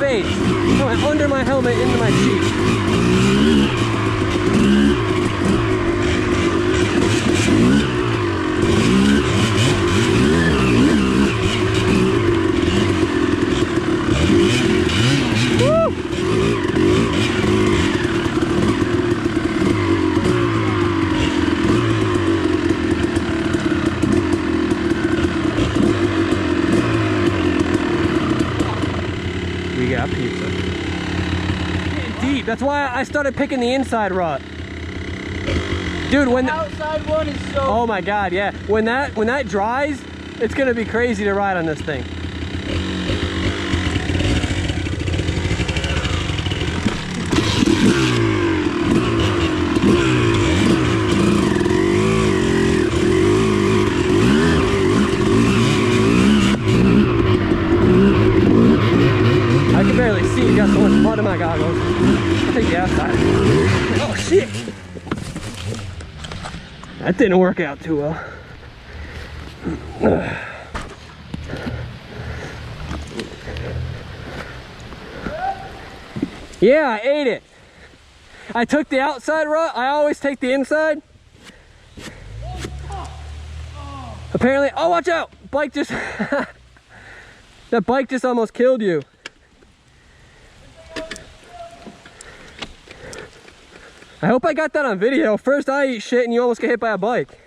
face. I went under my helmet into my cheek. We got pizza. Deep. That's why I started picking the inside rut. Dude, when the outside one is so. Oh my god, yeah. When that dries, it's gonna be crazy to ride on this thing. I can barely see, you got so much mud in my goggles. I'll take the outside. Oh shit! That didn't work out too well. Yeah, I ate it. I took the outside rut. I always take the inside. Apparently, oh, watch out! Bike just, that bike just almost killed you. I hope I got that on video. First I eat shit and you almost get hit by a bike.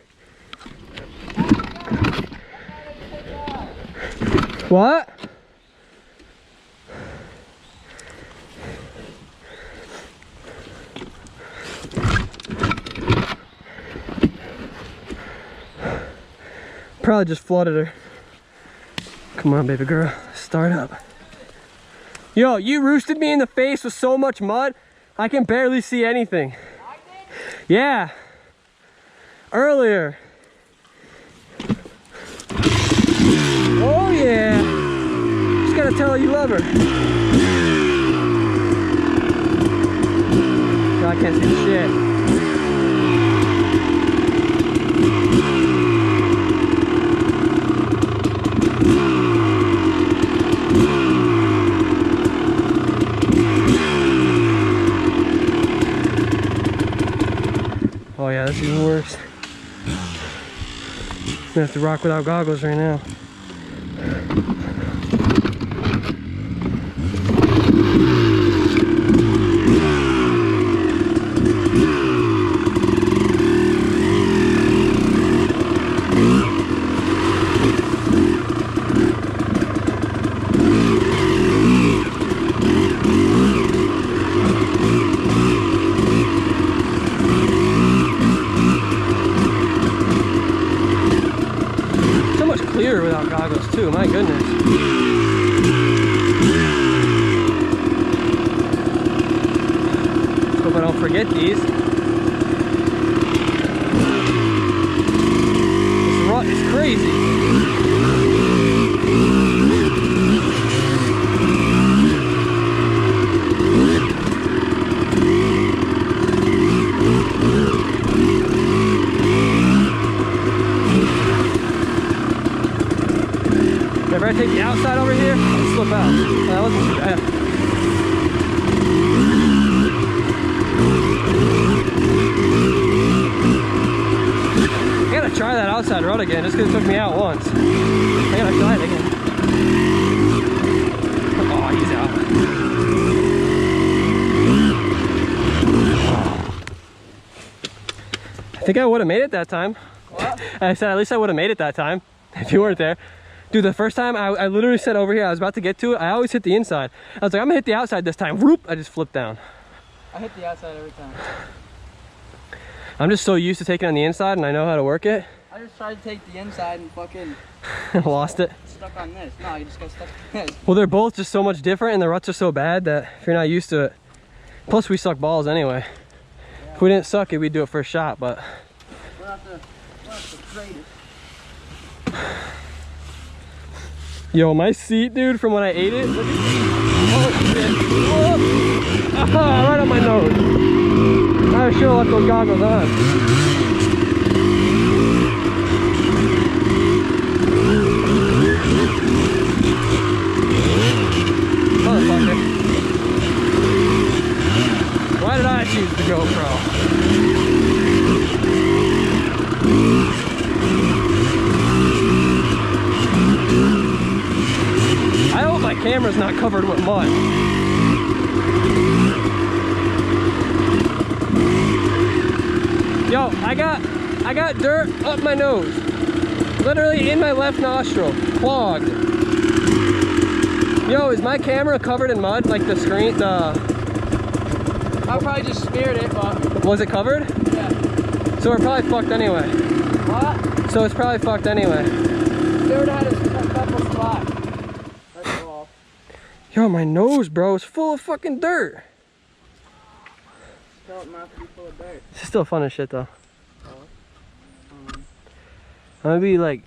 What? Probably just flooded her. Come on, baby girl, start up. Yo, you roosted me in the face with so much mud, I can barely see anything. Yeah. Earlier. Oh yeah. Just gotta tell her you love her. No, I can't see shit. Oh yeah, that's even worse. I'm gonna have to rock without goggles right now. Clearer without goggles too, my goodness. Hope I don't forget these. This rut is crazy. If I take the outside over here, I'll slip out. That wasn't too bad. I gotta try that outside road again, just because it took me out once. I gotta try it again. Oh, he's out. I think I would have made it that time. What? I said at least I would have made it that time if you weren't there. Dude, the first time I literally said over here, I was about to get to it, I always hit the inside. I was like, I'm gonna hit the outside this time. Whoop! I just flipped down. I hit the outside every time. I'm just so used to taking on the inside and I know how to work it. I just tried to take the inside and fucking lost it. Stuck on this. No, you just got stuck on this. Well, they're both just so much different and the ruts are so bad that if you're not used to it. Plus we suck balls anyway. Yeah. If we didn't suck it, we'd do it for a shot, but. We'll have to trade it. Yo, my seat, dude, from when I ate it. Look at oh, shit. Oh. Ah, right on my nose. I should have left those goggles on. Motherfucker. camera's not covered with mud. Yo, I got dirt up my nose. Literally in my left nostril. Clogged. Yo, is my camera covered in mud? Like the screen, I probably just smeared it, but... Was it covered? Yeah. So we're probably fucked anyway. What? So it's probably fucked anyway. Dirt had a couple spots. That's all. Yo, my nose, bro, is full of fucking dirt. Tell it not to be full of dirt. It's still fun as shit though. I'm gonna be like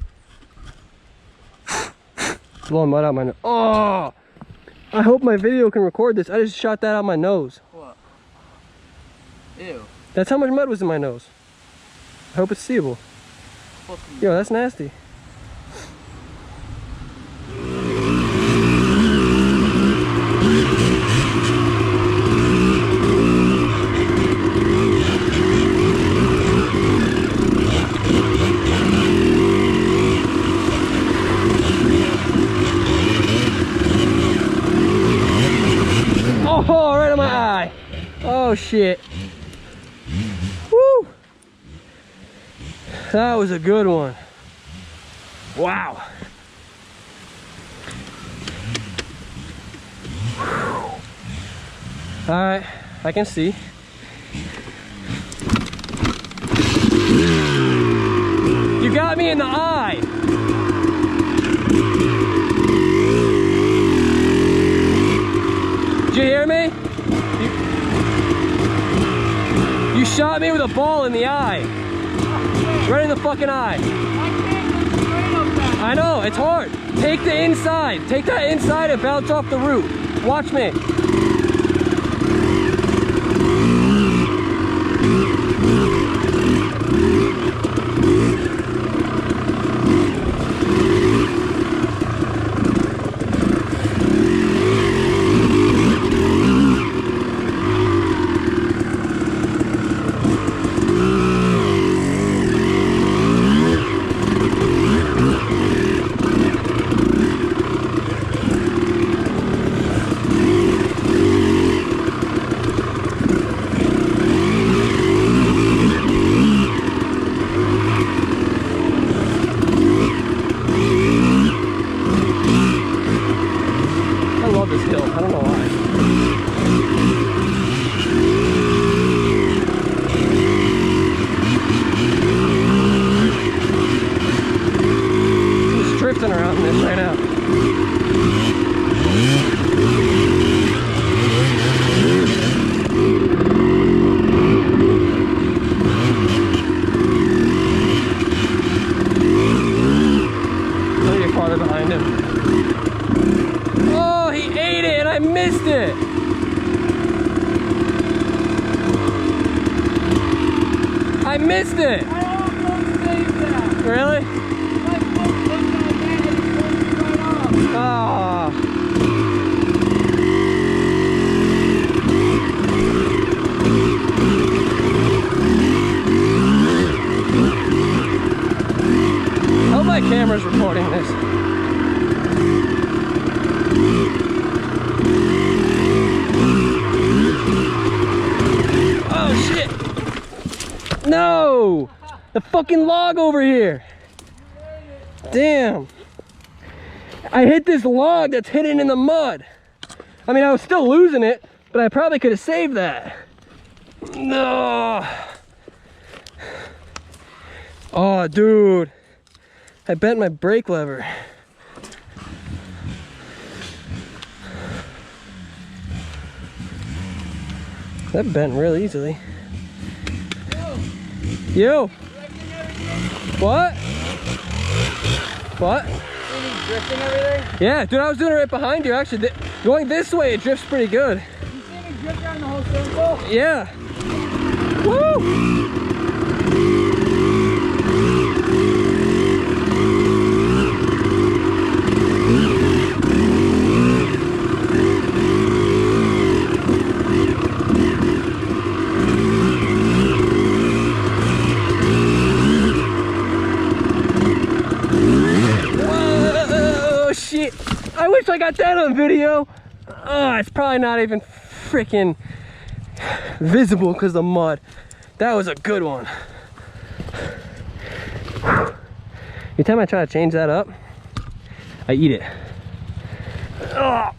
blowing mud out my nose. Oh! I hope my video can record this. I just shot that out my nose. What? Ew. That's how much mud was in my nose. I hope it's seeable. Yo, that's nasty. Oh, right on my eye. Oh shit. Woo. That was a good one. Wow. All right, I can see. You got me in the eye. Did you hear me? You shot me with a ball in the eye. Right in the fucking eye. I know, it's hard. Take the inside. Take that inside and bounce off the root. Watch me. This hill, I don't know why. I'm just drifting around in this right now. Let me get farther behind him. Oh, he ate it and I missed it. I missed it. I almost saved that. Really? My foot looked like that and it pulled me right off. Ah. I hope my camera's recording this. Oh shit! No! The fucking log over here! Damn! I hit this log that's hidden in the mud. I mean, I was still losing it, but I probably could have saved that. No! Oh, dude. I bent my brake lever. That bent real easily. Yo! What? What? Drifting everything? Yeah, dude, I was doing it right behind you, actually. Going this way, it drifts pretty good. You see me drift around the whole circle? Yeah. Woo! I wish I got that on video. Oh, it's probably not even freaking visible because of the mud. That was a good one. Every time I try to change that up, I eat it. Oh.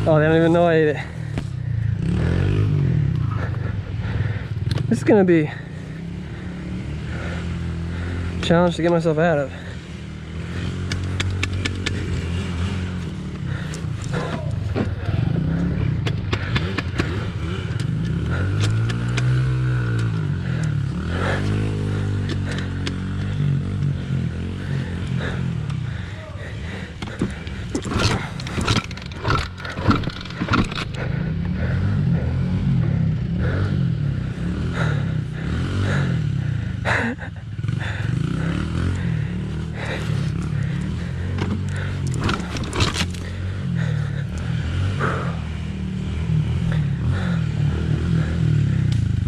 Oh, they don't even know I ate it. This is gonna be a challenge to get myself out of.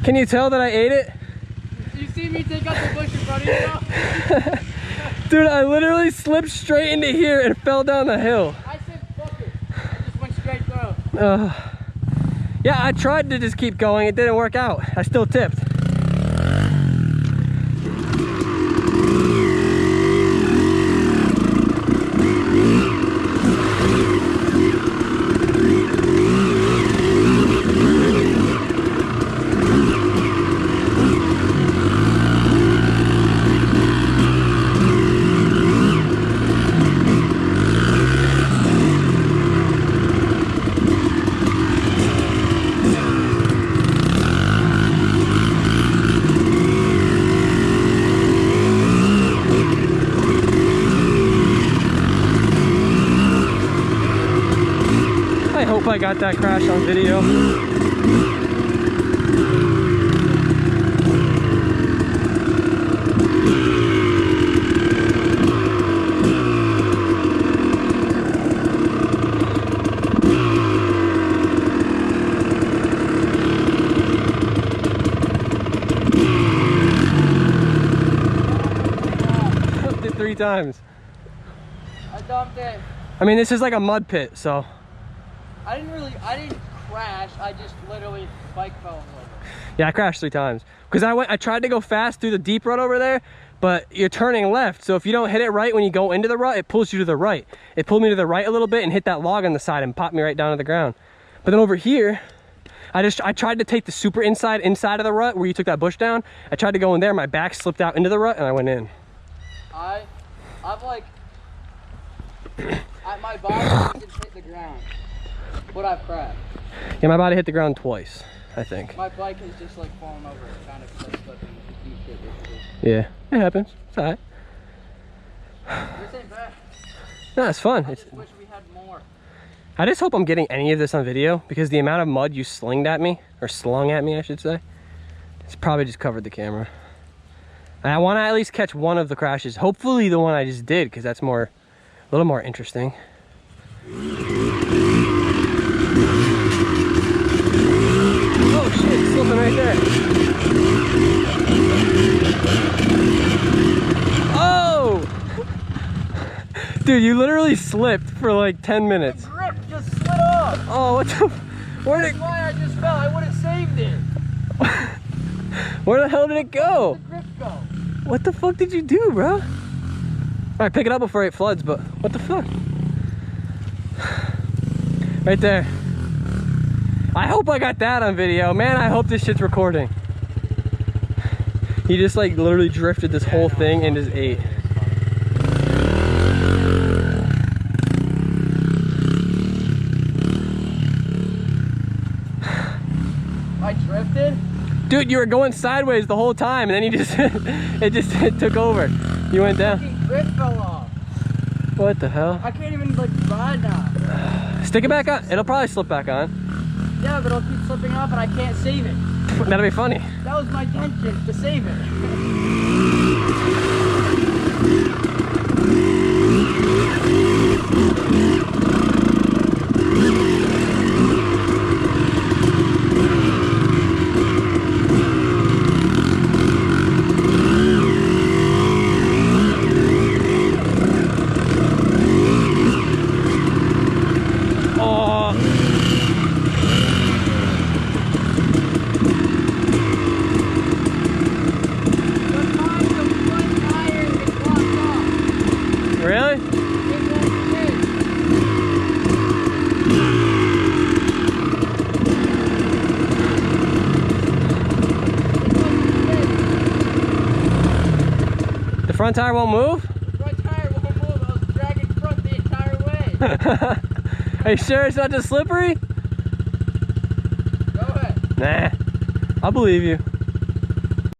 Can you tell that I ate it? You see me take out the bush in front of you now? Dude, I literally slipped straight into here and fell down the hill. I said fuck it. I just went straight through. Yeah, I tried to just keep going. It didn't work out. I still tipped. I hope I got that crash on video. Flipped it 3 times. I dumped it. I mean, this is like a mud pit, so. I didn't crash. I just literally bike fell over. Yeah, I crashed 3 times. Because I tried to go fast through the deep rut over there, but you're turning left. So if you don't hit it right when you go into the rut, it pulls you to the right. It pulled me to the right a little bit and hit that log on the side and popped me right down to the ground. But then over here, I tried to take the super inside of the rut where you took that bush down. I tried to go in there, my back slipped out into the rut and I went in. I'm like, my body didn't hit the ground, but I've crashed. Yeah, my body hit the ground twice, I think. My bike has just like fallen over, kind of like slipping deep shit. Yeah, it happens. It's alright. This ain't bad. No, it's fun. I just wish we had more. I just hope I'm getting any of this on video because the amount of mud you slung at me I should say, it's probably just covered the camera. And I want to at least catch one of the crashes. Hopefully the one I just did, because that's a little more interesting. Oh shit, it's slipping right there. Oh! Dude, you literally slipped for like 10 minutes. The grip just slid off. Oh, what the? That's why I just fell. I would have saved it. Where the hell did it go? Where did the grip go? What the fuck did you do, bro? All right, pick it up before it floods, but what the fuck? Right there. I hope I got that on video. Man, I hope this shit's recording. He just like literally drifted this whole thing and just ate. I drifted? Dude, you were going sideways the whole time and then you just, it took over. You went down. The grip fell off. What the hell? I can't even like ride now. Stick it back on. It'll probably slip back on. Yeah, but it'll keep slipping off and I can't save it. That'll be funny. That was my intention, to save it. front tire won't move? The front tire won't move. I was dragging front the entire way. Are you sure it's not just slippery? Go ahead. Nah, I'll believe you.